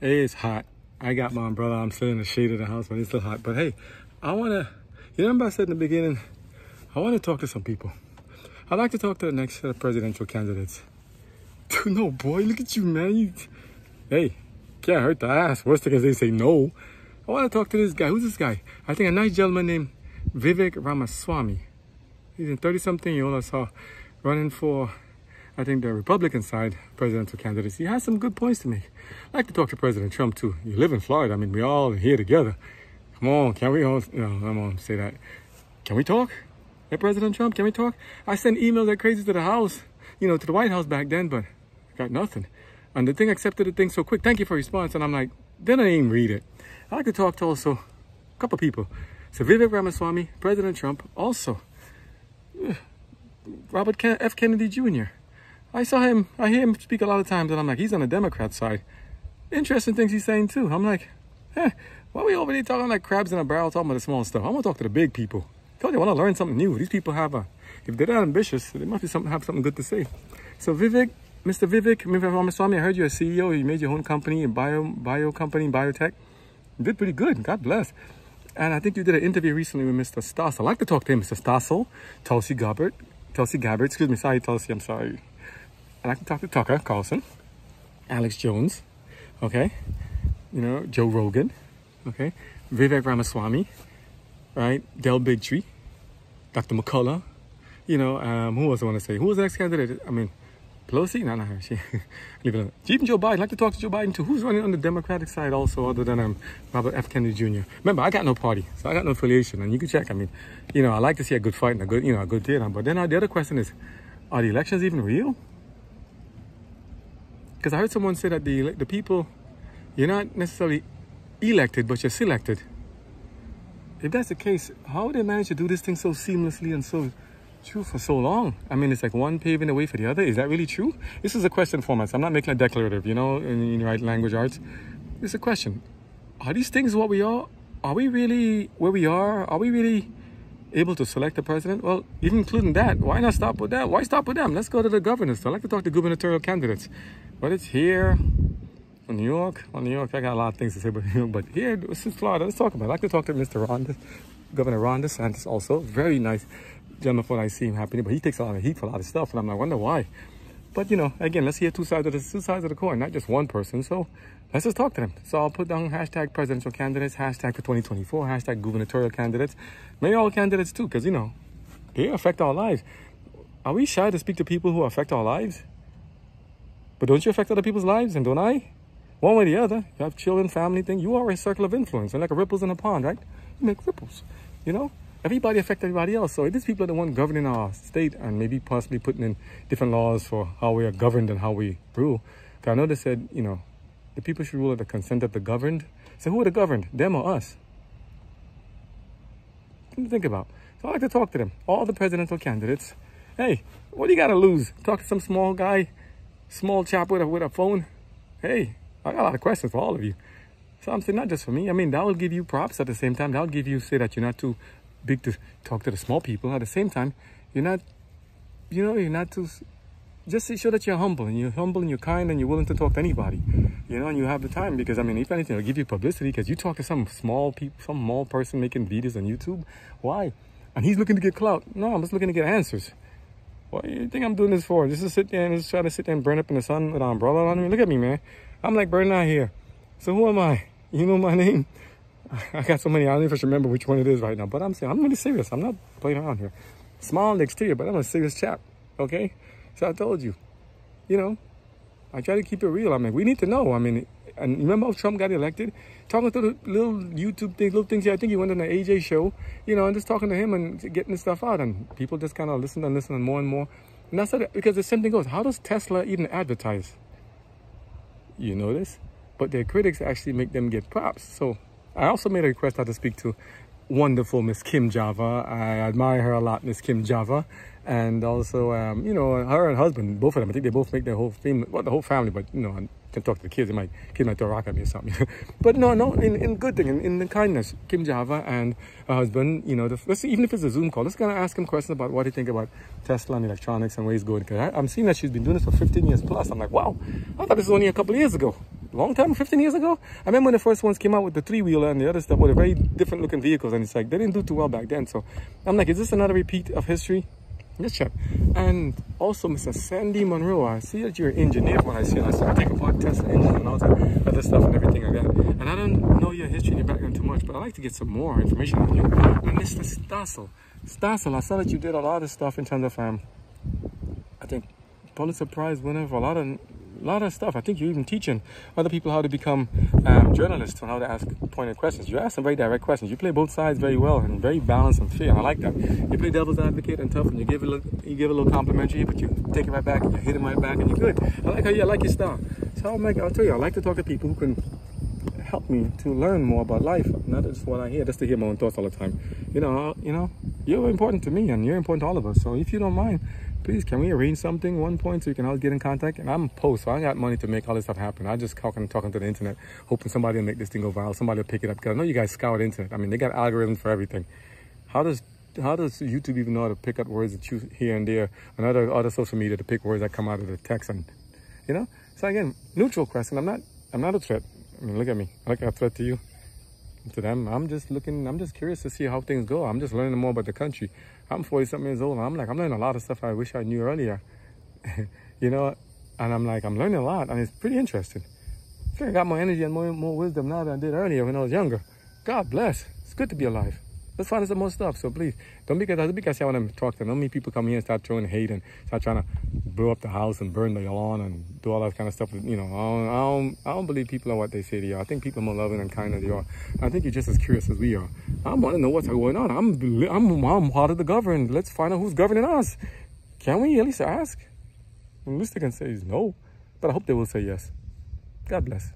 Hey, it's hot. I got my umbrella. I'm still in the shade of the house, but it's still hot. But hey, I want to, you remember I said in the beginning, I want to talk to some people. I'd like to talk to the next set of presidential candidates. No, boy, look at you, man. Hey, can't hurt the ass. Worst thing is they say no. I want to talk to this guy. Who's this guy? I think a nice gentleman named Vivek Ramaswamy. He's a 30-something-year-old I saw running for, I think, the Republican side presidential candidacy. He has some good points to make. I'd like to talk to President Trump, too. You live in Florida. I mean, we all here together. Come on, can we all... No, I'm going to say that. Can we talk? Hey, President Trump, can we talk? I sent emails like crazy to the House, to the White House back then, but I got nothing. And the thing accepted the thing so quick. Thank you for your response. And I'm like, then I didn't even read it. I'd like to talk to also a couple people. So Vivek Ramaswamy, President Trump, also Robert F. Kennedy Jr. I hear him speak a lot of times, and I'm like, he's on the Democrat side. Interesting things he's saying, too. I'm like, why are we over there talking like crabs in a barrel, talking about the small stuff? I want to talk to the big people. I told you, I want to learn something new. These people if they're that ambitious, they must have something good to say. So Mr. Vivek Ramaswamy, I heard you're a CEO. You made your own company, a bio company, biotech. You did pretty good. God bless. And I think you did an interview recently with Mr. Stossel. I'd like to talk to him, Mr. Stossel, Tulsi Gabbard, excuse me, sorry, Tulsi, I'm sorry. I'd like to talk to Tucker Carlson, Alex Jones, okay, Joe Rogan, okay, Vivek Ramaswamy, right, Del Bigtree, Dr. McCullough, who else I want to say? Who was the next candidate? I mean, Pelosi? No, her. Leave it alone. Even Joe Biden. I'd like to talk to Joe Biden too. Who's running on the Democratic side also other than Robert F. Kennedy Jr.? Remember, I got no party, so I got no affiliation. And you can check. I mean, I like to see a good fight and a good theater. But then the other question is, are the elections even real? Because I heard someone say that the people, you're not necessarily elected, but you're selected. If that's the case, how would they manage to do this thing so seamlessly and so true for so long? I mean, it's like one paving the way for the other. Is that really true? This is a question format, so I'm not making a declarative, in right language arts. It's a question. Are these things what we are? Are we really where we are? Are we really able to select the president? Well, even including that, why not stop with that? Why stop with them? Let's go to the governors. So I'd like to talk to gubernatorial candidates. But it's here in New York. Well, New York, I got a lot of things to say about New York, but here, this is Florida. Let's talk about it. I'd like to talk to Mr. Governor Ron DeSantis also. Very nice gentleman for what I see him happening, but he takes a lot of heat for a lot of stuff, and I'm like, I wonder why. But, again, let's hear two sides of the coin, not just one person. So let's just talk to them. So I'll put down hashtag presidential candidates, hashtag for 2024, hashtag gubernatorial candidates, maybe all candidates too, because, they affect our lives. Are we shy to speak to people who affect our lives? But don't you affect other people's lives, and don't I? One way or the other. You have children, family thing. You are a circle of influence, and like ripples in a pond, right? You make ripples, Everybody affects everybody else. So these people are the ones governing our state and maybe possibly putting in different laws for how we are governed and how we rule. Because I know they said, the people should rule at the consent of the governed. So who are the governed? Them or us? Something to think about. So I like to talk to them. All the presidential candidates. Hey, what do you got to lose? Talk to some small guy, small chap with a phone. Hey, I got a lot of questions for all of you. So I'm saying not just for me. I mean, that will give you props at the same time. That will give you, say that you're not too big to talk to the small people. At the same time, you're not too, just to show that you're humble and you're kind and you're willing to talk to anybody, and you have the time, because I mean, if anything, it'll give you publicity, because you talk to some small person making videos on YouTube. Why? And he's looking to get clout. No, I'm just looking to get answers. What do you think I'm doing this for? Just to sit there and just try to sit there and burn up in the sun with an umbrella on me? Look at me, man. I'm like burning out here. So who am I? You know my name? I got so many, I don't even remember which one it is right now. But I'm saying, I'm really serious. I'm not playing around here. Small on the exterior, but I'm a serious chap. Okay? So I told you, I try to keep it real. I mean, we need to know. I mean, and remember how Trump got elected? Talking to the little YouTube things, little things here. I think he went on the AJ show, and just talking to him and getting the stuff out. And people just kind of listen and more and more. And that's because the same thing goes. How does Tesla even advertise? You know this? But their critics actually make them get props. So I also made a request to speak to wonderful Miss Kim Java. I admire her a lot, Miss Kim Java. And also, her and husband, both of them, I think they both make their whole family, well, the whole family, but, I can talk to the kids. Kids might throw a rock at me or something. But no, in good thing, in the kindness, Kim Java and her husband, let's see, even if it's a Zoom call, let's kind of ask him questions about what he think about Tesla and electronics and where he's going. Because I'm seeing that she's been doing this for 15 years plus. I'm like, wow, I thought this was only a couple of years ago. long time, 15 years ago. I remember when the first ones came out with the 3-wheeler and the other stuff with the very different looking vehicles, and it's like they didn't do too well back then. So I'm like, is this another repeat of history? Let's check. And also, Mr. Sandy Monroe, I see that you're an engineer. When I see you, I said, take apart Tesla engines and all that other stuff and everything like that. And I don't know your history and your background too much, but I'd like to get some more information on you. And Mr. Stossel, I saw that you did a lot of stuff in terms of, I think, Pulitzer Prize winner for a lot of stuff. I think you're even teaching other people how to become journalists and how to ask pointed questions. You ask some very direct questions. You play both sides very well and very balanced and fair. And I like that. You play devil's advocate and tough, and you give a little complimentary, but you take it right back and you hit him right back, and you're good. I like your style. So I'll tell you, I like to talk to people who can help me to learn more about life, not just what I hear, just to hear my own thoughts all the time. You know, you're important to me, and you're important to all of us. So if you don't mind, please, can we arrange something one point so we can all get in contact? And I'm post, so I got money to make all this stuff happen. I just talking to the internet, hoping somebody will make this thing go viral. Somebody will pick it up. Because I know you guys scour the internet. I mean, they got algorithms for everything. How does YouTube even know how to pick up words that you here and there, and other social media to pick words that come out of the text? And so again, neutral question. I'm not a threat. I mean, look at me. I'm like a threat to you, to them. I'm just curious to see how things go. I'm just learning more about the country. I'm 40-something years old, and I'm learning a lot of stuff I wish I knew earlier. And I'm learning a lot, and it's pretty interesting. I think I got more energy and more wisdom now than I did earlier when I was younger. God bless. It's good to be alive. Let's find out some more stuff. So please, don't because I want to talk to them. Don't mean people come here and start throwing hate and start trying to blow up the house and burn the lawn and do all that kind of stuff. I don't believe people are what they say they are. I think people are more loving and kind than they are. I think you're just as curious as we are. I want to know what's going on. I'm part of the government. Let's find out who's governing us. Can we at least ask? At least they can say no, but I hope they will say yes. God bless.